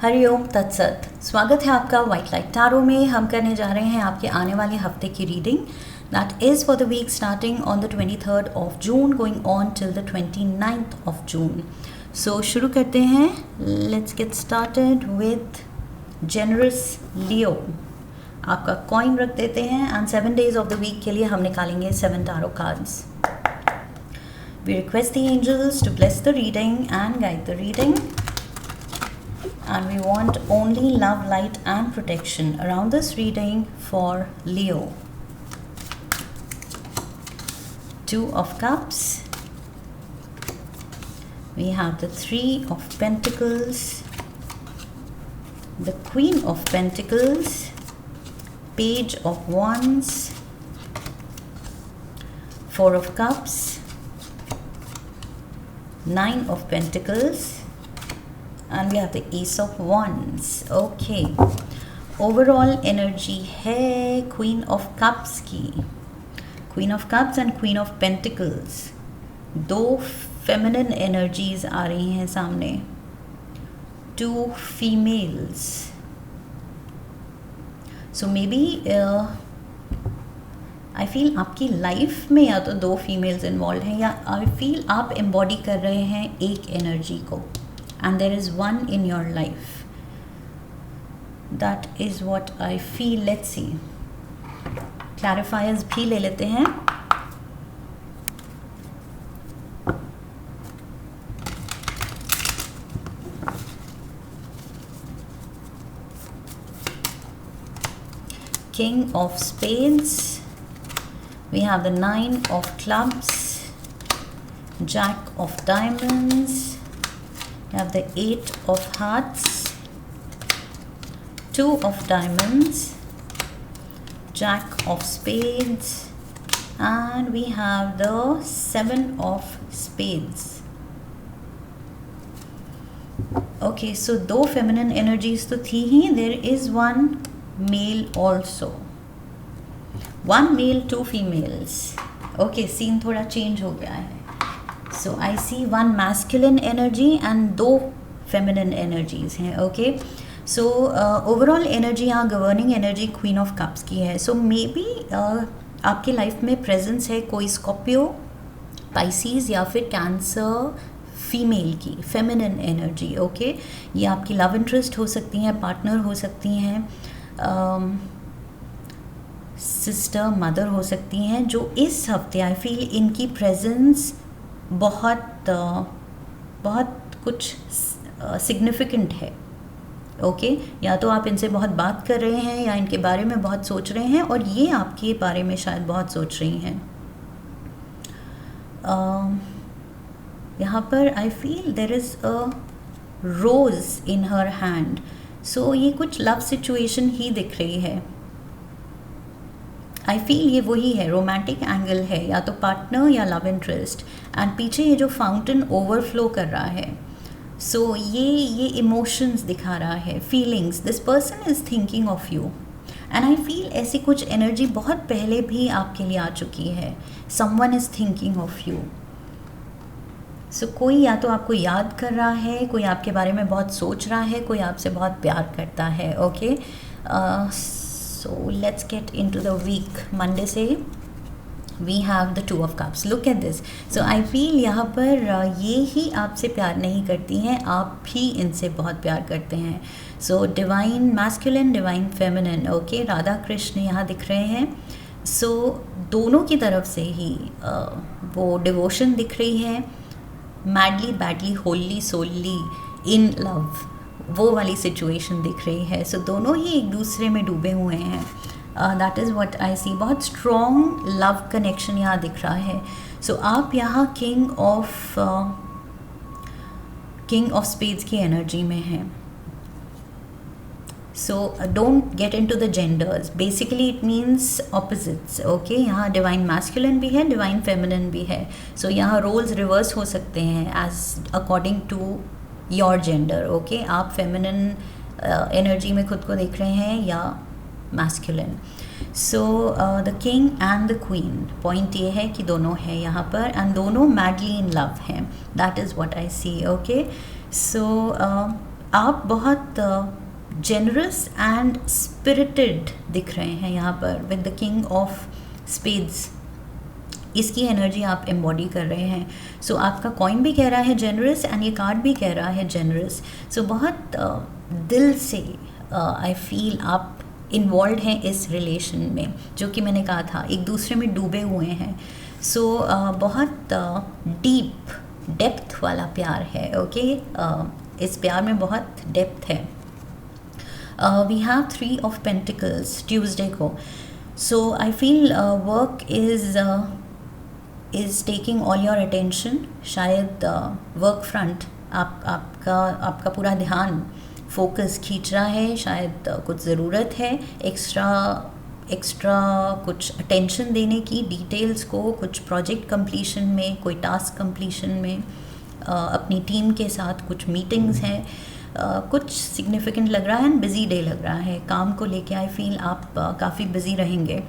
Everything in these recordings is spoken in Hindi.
हरिओम तत्सत। स्वागत है आपका वाइट लाइट टैरो में। हम करने जा रहे हैं आपके आने वाले हफ्ते की reading that is for the week starting on the 23rd of June going on till the 29th of June. So शुरू करते हैं। Let's get started with generous Leo. आपका कॉइन रख देते हैं and 7 days of the week के लिए हम निकालेंगे 7 tarot cards. We request the angels to bless the reading and guide the reading. And we want only love, light and protection around this reading for Leo. 2 of Cups. We have the 3 of Pentacles, the Queen of Pentacles, Page of Wands, 4 of Cups, 9 of Pentacles, and we have the Ace of Wands. Okay, overall energy है Queen of Cups की। Queen of Cups and Queen of Pentacles, दो feminine energies आ रही हैं सामने, 2 females. So maybe I feel आपकी लाइफ में या तो 2 females involved हैं, या I feel आप embody कर रहे हैं एक energy को, and there is one in your life. That is what I feel. Let's see. Clarifiers भी ले लेते हैं। King of Spades. We have the 9 of Clubs, Jack of Diamonds. We have the 8 of Hearts, 2 of Diamonds, Jack of Spades, and we have the 7 of Spades. Okay, so 2 feminine energies तो थी ही, there is one male also. 1 male, 2 females. Okay, scene थोड़ा change हो गया है. So I see 1 masculine energy and 2 feminine energies हैं. Okay, so overall energy यहाँ governing energy Queen of Cups की है. So maybe आपकी लाइफ में presence है कोई Scorpio, Pisces या फिर Cancer फीमेल की feminine energy. Okay, ये आपकी love interest हो सकती हैं, partner हो सकती हैं, सिस्टर मदर हो सकती हैं, जो इस हफ्ते आई फील इनकी प्रेजेंस बहुत कुछ सिग्निफिकेंट है। ओके, या तो आप इनसे बहुत बात कर रहे हैं या इनके बारे में बहुत सोच रहे हैं, और ये आपके बारे में शायद बहुत सोच रही हैं। यहाँ पर I feel there is a rose in her hand. So ये कुछ लव सिचुएशन ही दिख रही है। आई फील ये वही है, रोमांटिक एंगल है, या तो पार्टनर या लव इंटरेस्ट, एंड पीछे ये जो फाउंटेन ओवरफ्लो कर रहा है। सो ये इमोशंस दिखा रहा है, feelings, this person is thinking of you, and I feel ऐसी कुछ एनर्जी बहुत पहले भी आपके लिए आ चुकी है। Someone is thinking of you. So कोई या तो आपको याद कर रहा है, कोई आपके बारे में बहुत सोच रहा है, कोई आपसे बहुत प्यार करता है। Okay, so let's get into the week. Monday से we have the 2 of Cups. Look at this. So I feel यहाँ पर ये ही आपसे प्यार नहीं करती हैं, आप भी इनसे बहुत प्यार करते हैं। So divine masculine, divine feminine. Okay, Radha Krishna यहाँ दिख रहे हैं। So दोनों की तरफ से ही वो डिवोशन दिख रही है, madly badly wholly solely in love, वो वाली सिचुएशन दिख रही है। सो दोनों ही एक दूसरे में डूबे हुए हैं। दैट इज़ व्हाट आई सी। बहुत स्ट्रॉन्ग लव कनेक्शन यहाँ दिख रहा है। सो आप यहाँ किंग ऑफ स्पेड्स की एनर्जी में हैं। So don't get into the genders, basically it means opposites. Okay, यहाँ डिवाइन मैस्कुलिन भी है, डिवाइन फेमिनिन भी है। सो यहाँ रोल्स रिवर्स हो सकते हैं as according to your gender. Okay, आप फेमिनिन एनर्जी में खुद को देख रहे हैं या masculine. So the king and the queen, point ये है कि दोनों हैं यहाँ पर, एंड दोनों मैडली इन लव हैं। That is what I see. Okay, so आप बहुत जेनरस एंड स्पिरिटेड दिख रहे हैं यहाँ पर with the king of spades. इसकी एनर्जी आप एम्बॉडी कर रहे हैं। सो आपका कॉइन भी कह रहा है जेनरस एंड ये कार्ड भी कह रहा है जेनरस। सो बहुत दिल से आई फील आप इन्वॉल्व हैं इस रिलेशन में, जो कि मैंने कहा था एक दूसरे में डूबे हुए हैं। सो बहुत डीप डेप्थ वाला प्यार है। ओके इस प्यार में बहुत डेप्थ है। We have 3 of pentacles Tuesday को। So I feel work is taking all your attention. शायद वर्क फ्रंट आपका पूरा ध्यान फोकस खींच रहा है। शायद कुछ ज़रूरत है एक्स्ट्रा कुछ अटेंशन देने की डिटेल्स को, कुछ प्रोजेक्ट कंप्लीशन में, कोई टास्क कंप्लीशन में, अपनी टीम के साथ कुछ मीटिंग्स हैं, कुछ सिग्निफिकेंट लग रहा है एंड बिज़ी डे लग रहा है। काम को लेके आई फील आप काफ़ी बिज़ी रहेंगे।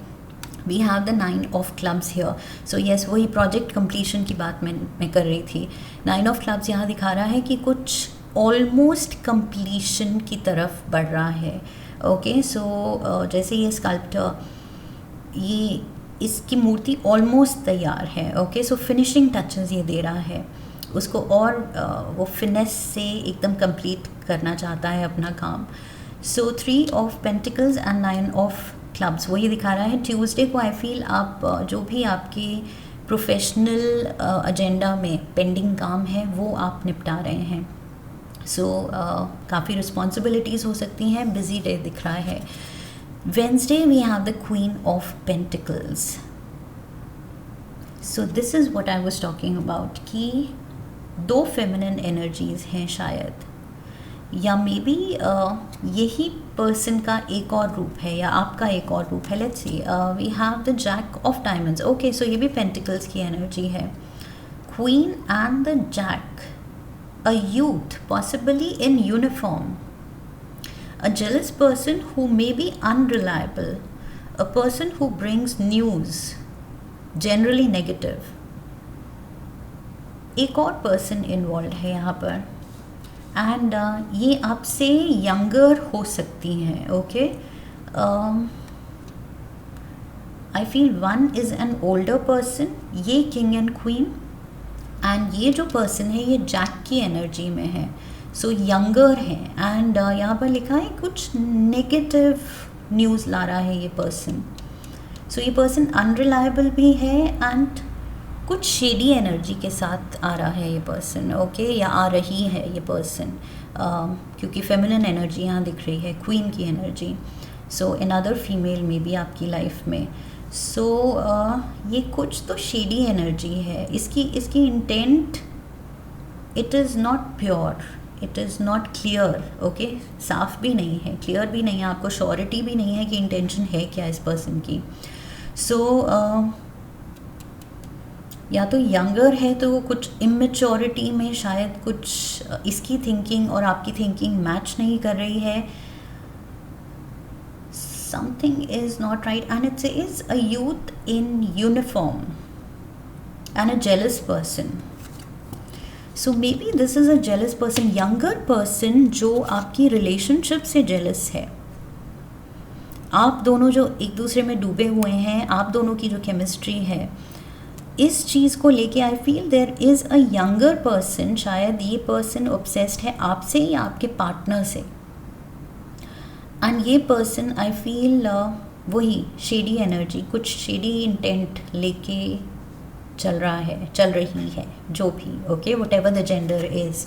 We have the 9 of clubs here. So yes वही प्रोजेक्ट कंप्लीशन की बात मैं कर रही थी। 9 ऑफ क्लब्स यहाँ दिखा रहा है कि कुछ ऑलमोस्ट कंप्लीशन की तरफ बढ़ रहा है। ओके सो जैसे ये स्कल्प्टर ये इसकी मूर्ति ऑलमोस्ट तैयार है। ओके सो फिनिशिंग टचेस ये दे रहा है उसको, और वो फिनेस से एकदम कंप्लीट करना चाहता है अपना काम। सो 3 of pentacles and 9 of clubs वो ये दिखा रहा है। ट्यूसडे को आई फील आप जो भी आपके प्रोफेशनल एजेंडा में पेंडिंग काम है वो आप निपटा रहे हैं। सो काफ़ी रिस्पॉन्सिबिलिटीज़ हो सकती हैं, बिजी डे दिख रहा है। Wednesday we have the queen of pentacles. So this is what I was talking about कि 2 फेमिनिन एनर्जीज़ हैं शायद, या मे बी यही पर्सन का एक और रूप है या आपका एक और रूप है। Let's see we have the jack of diamonds. Okay so ये भी पेंटिकल्स की एनर्जी है। Queen and the jack, a youth possibly in uniform, a jealous person who may be unreliable, a person who brings news generally negative। एक और पर्सन इन्वॉल्व है यहाँ पर एंड ये आपसे यंगर हो सकती हैं। Okay I feel one is an older person, ये किंग एंड क्वीन, एंड ये जो पर्सन है ये जैक की एनर्जी में है। सो यंगर है एंड यहाँ पर लिखा है कुछ नेगेटिव न्यूज़ ला रहा है ये पर्सन। सो ये पर्सन अनरिलायबल भी है एंड कुछ शेडी एनर्जी के साथ आ रहा है ये पर्सन। ओके या आ रही है ये पर्सन क्योंकि फेमिनिन एनर्जी यहाँ दिख रही है, क्वीन की एनर्जी। सो अनदर फीमेल में भी आपकी लाइफ में। सो ये कुछ तो शेडी एनर्जी है। इसकी intent it is not pure, it is not clear. Okay साफ भी नहीं है, क्लियर भी नहीं है, आपको श्योरिटी भी नहीं है कि इंटेंशन है क्या इस पर्सन की। सो या तो यंगर है तो कुछ इमेच्योरिटी में शायद कुछ इसकी थिंकिंग और आपकी थिंकिंग मैच नहीं कर रही है। Something is not right and it is a youth in uniform and a jealous person. So maybe this is a jealous person, younger person जो आपकी relationship से jealous है। आप दोनों जो एक दूसरे में डूबे हुए हैं, आप दोनों की जो केमिस्ट्री है, इस चीज़ को लेके I feel there is a younger person. शायद ये पर्सन ऑब्सेस्ड है आपसे या आपके पार्टनर से, एंड ये पर्सन आई फील वही शेडी एनर्जी, कुछ शेडी इंटेंट लेके चल रही है जो भी। Okay whatever the gender is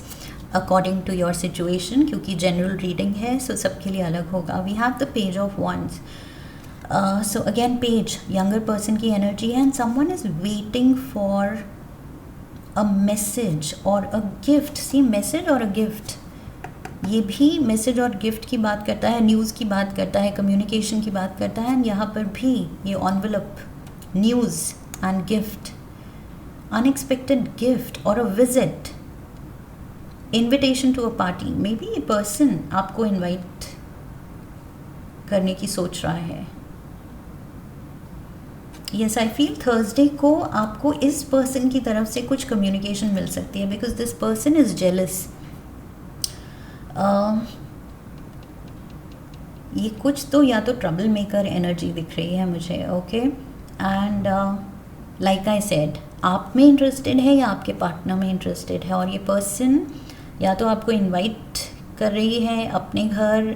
according to your situation, क्योंकि जनरल रीडिंग है सो सबके लिए अलग होगा। We have the page of wands. So again page younger person की एनर्जी है and someone is waiting for a message और अ गिफ्ट। सी मैसेज और अ गिफ्ट, ये भी मैसेज और गिफ्ट की बात करता है, न्यूज़ की बात करता है, कम्युनिकेशन की बात करता है। एंड यहाँ पर भी ये envelope, news and gift, unexpected gift और a visit, invitation to a party. Maybe ये पर्सन आपको इनवाइट करने की सोच रहा है। यस आई फील थर्सडे को आपको इस पर्सन की तरफ से कुछ कम्युनिकेशन मिल सकती है because this person is jealous. ये कुछ तो या तो ट्रबल मेकर एनर्जी दिख रही है मुझे, okay. And like I said, आप में इंटरेस्टेड है या आपके पार्टनर में इंटरेस्टेड है, और ये पर्सन या तो आपको इनवाइट कर रही है अपने घर,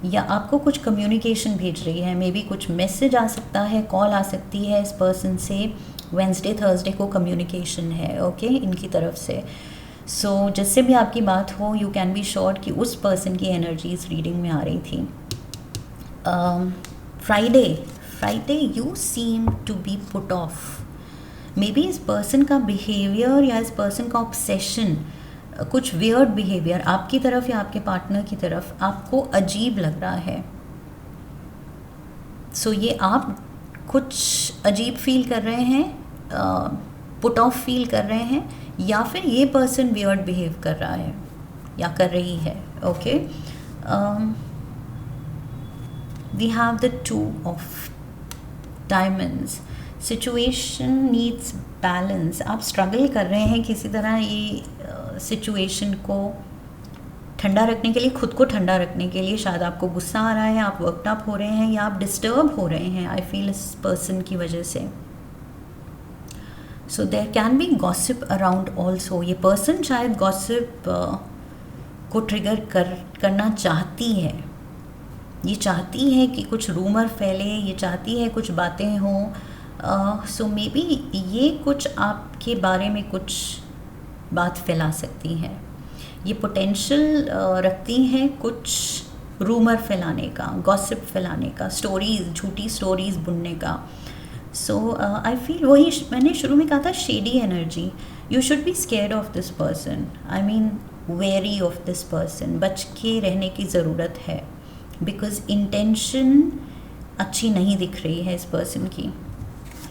या आपको कुछ कम्युनिकेशन भेज रही है। मे बी कुछ मैसेज आ सकता है, कॉल आ सकती है इस पर्सन से। वेंसडे थर्सडे को कम्युनिकेशन है, ओके, इनकी तरफ से। सो जिससे भी आपकी बात हो, यू कैन बी श्योर कि उस पर्सन की एनर्जी इस रीडिंग में आ रही थी। Friday you seem to be put off. Maybe इस पर्सन का बिहेवियर या इस पर्सन का ऑब्सेशन, कुछ वियर्ड बिहेवियर आपकी तरफ या आपके पार्टनर की तरफ आपको अजीब लग रहा है। सो ये आप कुछ अजीब फील कर रहे हैं, पुट ऑफ फील कर रहे हैं, या फिर ये पर्सन वियर्ड बिहेव कर रहा है या कर रही है, okay. We have the 2 of diamonds. Situation needs balance. आप स्ट्रगल कर रहे हैं किसी तरह ये सिचुएशन को ठंडा रखने के लिए, खुद को ठंडा रखने के लिए। शायद आपको गुस्सा आ रहा है, आप वर्कड अप हो रहे हैं, या आप डिस्टर्ब हो रहे हैं, आई फील, इस पर्सन की वजह से। So there can be gossip around also. ये पर्सन शायद गॉसिप को ट्रिगर करना चाहती है। ये चाहती है कि कुछ रूमर फैले, ये चाहती है कुछ बातें हों। सो मे बी ये कुछ आपके बारे में कुछ बात फैला सकती हैं। ये पोटेंशियल रखती हैं कुछ रूमर फैलाने का, गॉसिप फैलाने का, स्टोरीज, झूठी स्टोरीज बुनने का। सो आई फील, वही मैंने शुरू में कहा था, shady energy. You should be scared of this person, I mean very of this person. बच के रहने की ज़रूरत है, बिकॉज इंटेंशन अच्छी नहीं दिख रही है इस पर्सन की।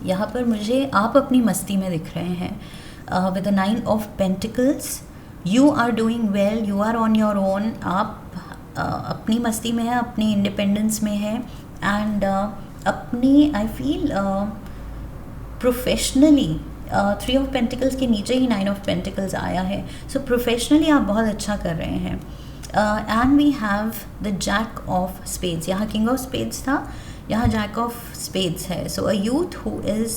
यहाँ पर मुझे आप अपनी मस्ती में दिख रहे हैं with the 9 of pentacles. You are doing well, you are on your own. आप अपनी मस्ती में है, अपनी इंडिपेंडेंस में है, एंड अपनी, I feel, professionally 3 of pentacles के नीचे ही 9 ऑफ पेंटिकल्स आया है। सो प्रोफेशनली आप बहुत अच्छा कर रहे हैं। And we have the jack of spades. यहाँ किंग ऑफ स्पेड्स था, यहाँ जैक ऑफ स्पेड्स है। So a youth who is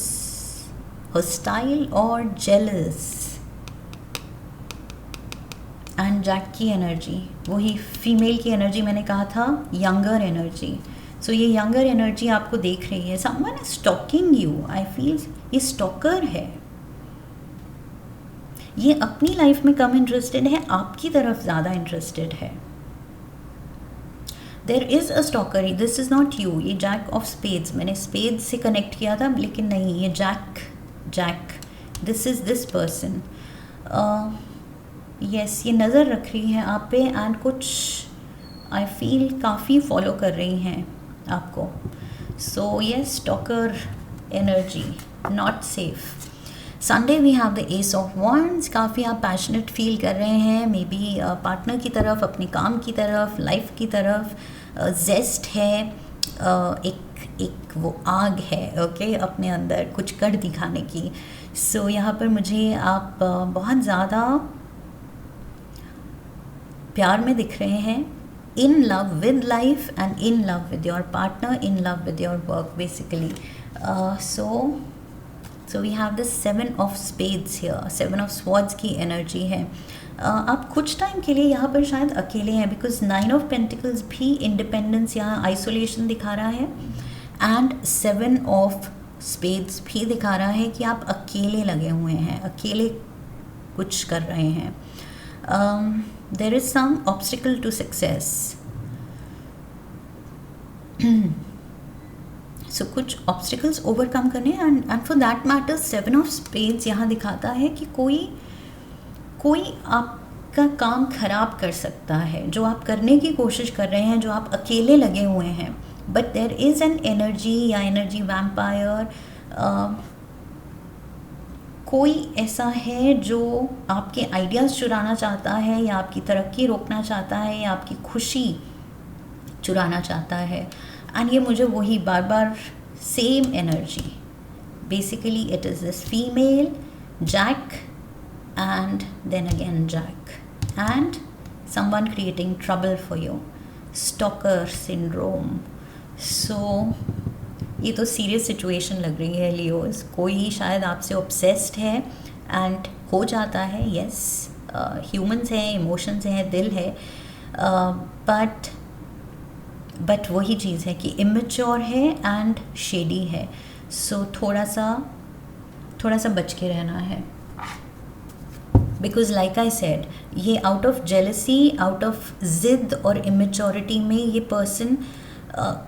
hostile और जेलस, एंड जैक की एनर्जी, वही फीमेल की एनर्जी मैंने कहा था, यंगर एनर्जी। सो ये यंगर एनर्जी आपको देख रही है। Someone is stalking you, I feel ये स्टॉकर है। ये अपनी लाइफ में कम इंटरेस्टेड है, आपकी तरफ ज़्यादा इंटरेस्टेड है। There is a stalker, this is not you. ये जैक ऑफ स्पेड्स, मैंने स्पेड्स से कनेक्ट किया था, लेकिन नहीं, ये jack, this is this person. Yes, ये नज़र रख रही है आप पे, एंड कुछ आई फील काफ़ी फॉलो कर रही हैं आपको। So yes, stalker energy, not safe. Sunday we have the ace of wands. काफ़ी आप पैशनेट फील कर रहे हैं, मे बी पार्टनर की तरफ, अपने काम की तरफ, लाइफ की तरफ। जेस्ट है, एक वो आग है, ओके, अपने अंदर कुछ कर दिखाने की। सो यहाँ पर मुझे आप बहुत ज़्यादा प्यार में दिख रहे हैं, in love with life and in love with your partner, in love with your work basically. So we have the 7 of spades here, 7 of swords की एनर्जी है। आप कुछ टाइम के लिए यहाँ पर शायद अकेले हैं, बिकॉज 9 ऑफ पेंटिकल्स भी इंडिपेंडेंस, यहाँ आइसोलेशन दिखा रहा है, एंड 7 ऑफ स्पेड्स भी दिखा रहा है कि आप अकेले लगे हुए हैं, अकेले कुछ कर रहे हैं। There is some obstacle to success. So कुछ obstacles overcome करने हैं, and for that matter 7 of spades यहाँ दिखाता है कि कोई आपका काम खराब कर सकता है, जो आप करने की कोशिश कर रहे हैं, जो आप अकेले लगे हुए हैं। But there is an energy या energy vampire, कोई ऐसा है जो आपके आइडियाज़ चुराना चाहता है, या आपकी तरक्की रोकना चाहता है, या आपकी खुशी चुराना चाहता है। एंड ये मुझे वही बार बार same energy, basically it is this female jack, and then again jack, and someone creating trouble for you, stalker syndrome. So ये तो सीरियस सिचुएशन लग रही है लियोज. कोई शायद आपसे ऑब्सेस्ड है एंड हो जाता है. यस, ह्यूमंस हैं, इमोशंस हैं, दिल है, बट वही चीज़ है कि इमेच्योर है एंड शेडी है. सो थोड़ा सा बच के रहना है. बिकॉज लाइक आई सेड, ये out of jealousy, out of ज़िद और इमेच्योरिटी में ये पर्सन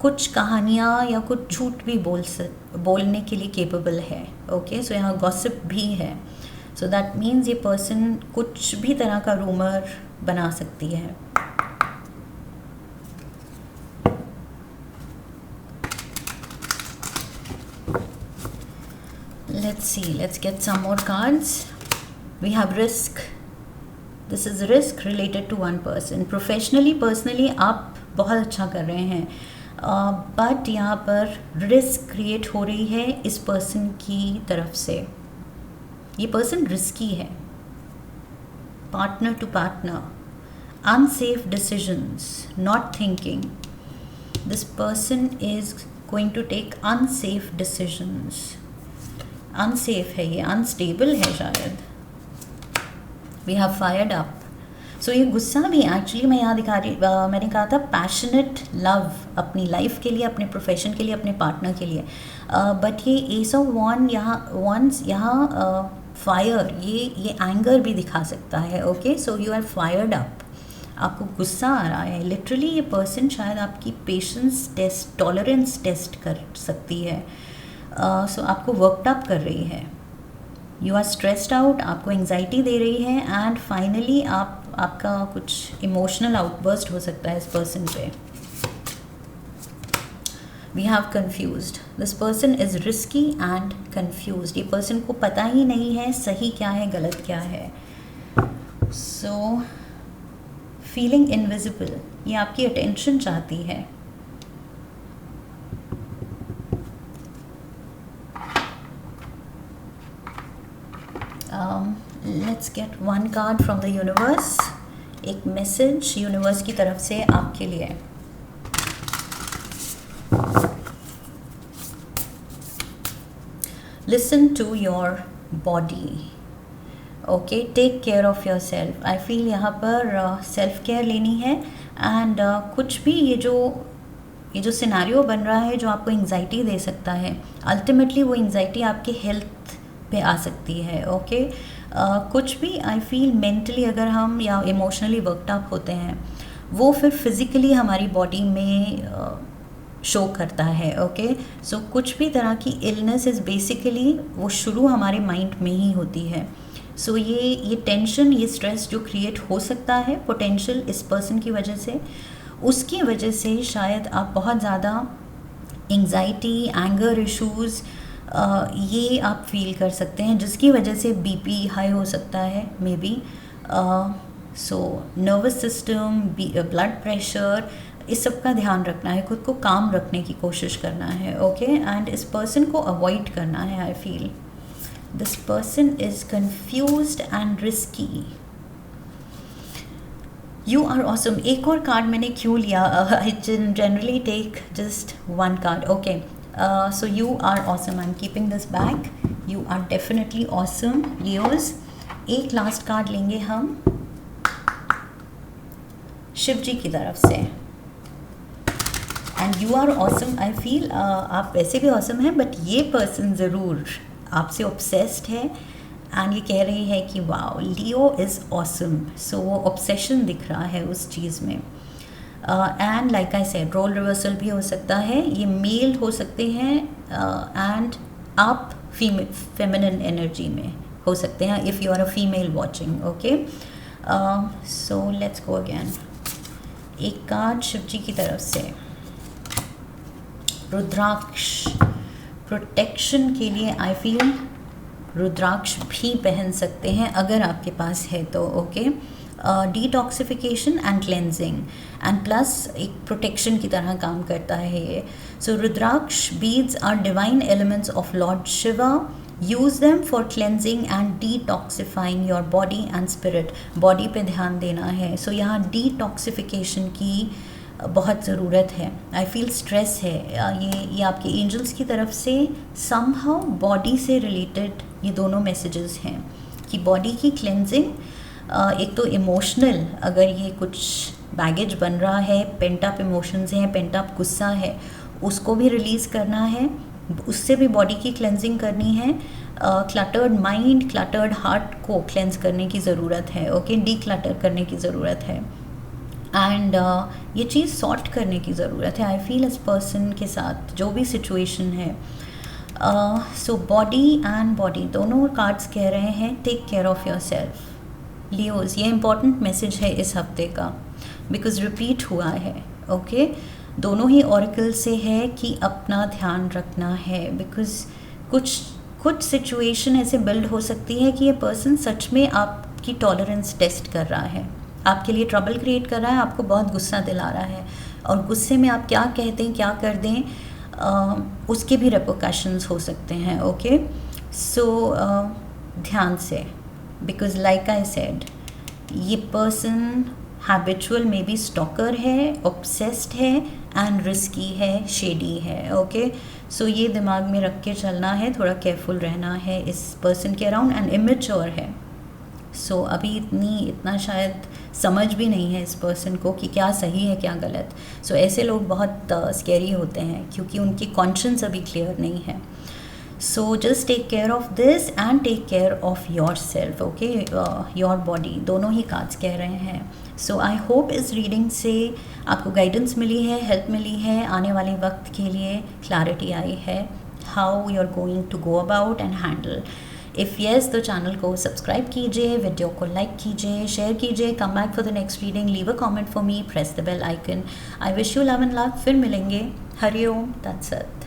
कुछ कहानियाँ या कुछ झूठ भी बोलने के लिए केपेबल है. ओके, सो यहाँ गॉसिप भी है. सो दैट मीन्स ये पर्सन कुछ भी तरह का रूमर बना सकती है. let's get some more cards. We have risk. This is risk related to one person. Professionally, personally आप बहुत अच्छा कर रहे हैं, बट यहाँ पर रिस्क क्रिएट हो रही है इस पर्सन की तरफ से. ये पर्सन रिस्की है. Partner to partner, unsafe decisions, not thinking. This person is going to take unsafe decisions. Unsafe है ये, अनस्टेबल है शायद. We have fired up. So ये गुस्सा भी एक्चुअली मैं यहाँ दिखा रही, मैंने कहा था पैशनेट लव अपनी लाइफ के लिए, अपने प्रोफेशन के लिए, अपने पार्टनर के लिए. बट ये एस ऑफ वॉन्स यहाँ फायर, ये एंगर भी दिखा सकता है. Okay, so you are fired up. आपको गुस्सा आ रहा है. लिटरली ये पर्सन शायद आपकी पेशेंस टेस्ट, टॉलरेंस टेस्ट कर सकती है. सो आपको वर्कड अप कर रही है. यू आर स्ट्रेस्ड आउट, आपको एंग्जाइटी दे रही है. एंड फाइनली आपका कुछ इमोशनल आउटबर्स्ट हो सकता है इस पर्सन पे. We have confused. This person is risky and confused. ये पर्सन को पता ही नहीं है सही क्या है, गलत क्या है. सो फीलिंग इनविजिबल, ये आपकी अटेंशन चाहती है. Let's get one card from the universe. एक मैसेज यूनिवर्स की तरफ से आपके लिए. Listen to your body. Okay, take care of yourself. I feel यहाँ पर सेल्फ केयर लेनी है. एंड कुछ भी ये जो सिनेरियो बन रहा है जो आपको एंग्जाइटी दे सकता है, अल्टीमेटली वो एंग्जाइटी आपके हेल्थ पे आ सकती है. ओके, कुछ भी आई फील मेंटली अगर हम या इमोशनली वर्कड अप होते हैं, वो फिर फिज़िकली हमारी बॉडी में शो करता है. ओके, सो कुछ भी तरह की इलनेस इज़ बेसिकली वो शुरू हमारे माइंड में ही होती है. सो ये टेंशन, ये स्ट्रेस जो क्रिएट हो सकता है पोटेंशियल इस पर्सन की वजह से, उसकी वजह से शायद आप बहुत ज़्यादा एंग्जाइटी, एंगर इश्यूज़ ये आप फील कर सकते हैं, जिसकी वजह से बीपी हाई हो सकता है may be. So nervous system, blood pressure, इस सब का ध्यान रखना है. खुद को काम रखने की कोशिश करना है. ओके, एंड इस पर्सन को अवॉइड करना है. I feel this person is confused and risky. You are awesome. एक और कार्ड मैंने क्यों लिया? I generally take just one card. Okay, so you are awesome. I'm keeping this back. You are definitely awesome, Leos. एक लास्ट कार्ड लेंगे हम शिव जी की तरफ से. And you are awesome. I feel आप वैसे भी ऑसम हैं, बट ये पर्सन ज़रूर आपसे ऑब्सेस्ड है. एंड ये कह रही है कि wow, Leo is awesome. So वो ऑब्सेशन दिख रहा है उस चीज़ में. And like I said, role reversal भी हो सकता है. ये मेल हो सकते हैं एंड आप फेमिनिन एनर्जी में हो सकते हैं if you are a female watching. Okay, so let's go again. एक कार्ड शिव जी की तरफ से. रुद्राक्ष. प्रोटेक्शन के लिए आई फील रुद्राक्ष भी पहन सकते हैं अगर आपके पास है तो. Okay, detoxification and cleansing and plus एक प्रोटेक्शन की तरह काम करता है ये. So rudraksha beads are divine elements of lord Shiva use them for cleansing and detoxifying your body and spirit. Body पे ध्यान देना है। सो यहाँ डिटॉक्सिफिकेशन की बहुत ज़रूरत है। आई फील स्ट्रेस है। ये आपके एंजल्स की तरफ से समहाउ बॉडी से रिलेटेड ये दोनों मैसेजेस हैं कि बॉडी की क्लेंजिंग, एक तो इमोशनल, अगर ये कुछ बैगेज बन रहा है, पेंट अप इमोशंस हैं, पेंट अप गुस्सा है, उसको भी रिलीज़ करना है, उससे भी बॉडी की क्लेंजिंग करनी है। क्लटर्ड माइंड, क्लटर्ड हार्ट को क्लेंज करने की ज़रूरत है। ओके, डी क्लटर करने की ज़रूरत है एंड ये चीज़ सॉर्ट करने की ज़रूरत है। आई फील इस पर्सन के साथ जो भी सिचुएशन है। सो बॉडी एंड बॉडी दोनों कार्ड्स कह रहे हैं take care of yourself Leos. ये इंपॉर्टेंट मैसेज है इस हफ्ते का बिकॉज रिपीट हुआ है। ओके, दोनों ही ऑरेकल से है कि अपना ध्यान रखना है बिकॉज कुछ सिचुएशन ऐसे बिल्ड हो सकती है कि ये पर्सन सच में आपकी टॉलरेंस टेस्ट कर रहा है, आपके लिए ट्रबल क्रिएट कर रहा है, आपको बहुत गुस्सा दिला रहा है और गुस्से में आप क्या कहते हैं, क्या कर दें, उसके भी रेपोकशंस हो सकते हैं। ओके, सो ध्यान से, बिकॉज लाइक आई सेड ये पर्सन हैबिचुअल में भी स्टॉकर है, ऑब्सेस्ड है एंड रिस्की है, शेडी है। ओके, सो ये दिमाग में रख के चलना है, थोड़ा केयरफुल रहना है इस पर्सन के अराउंड एंड इमेच्योर है। सो अभी इतना शायद समझ भी नहीं है इस पर्सन को कि क्या सही है क्या गलत। सो ऐसे लोग बहुत स्कैरी होते हैं क्योंकि उनकी कॉन्शियस अभी क्लियर नहीं है। So just take care of this and take care of yourself. Okay, your body, दोनों ही कार्ड्स कह रहे हैं। सो आई होप इस रीडिंग से आपको गाइडेंस मिली है, हेल्प मिली है, आने वाले वक्त के लिए क्लैरिटी आई है how you are going to go about and handle. If yes तो चैनल को सब्सक्राइब कीजिए, वीडियो को लाइक कीजिए, शेयर कीजिए, come back for the next reading, leave a comment for me, press the bell icon. I wish you love and love. फिर मिलेंगे। Hari Om, that's it.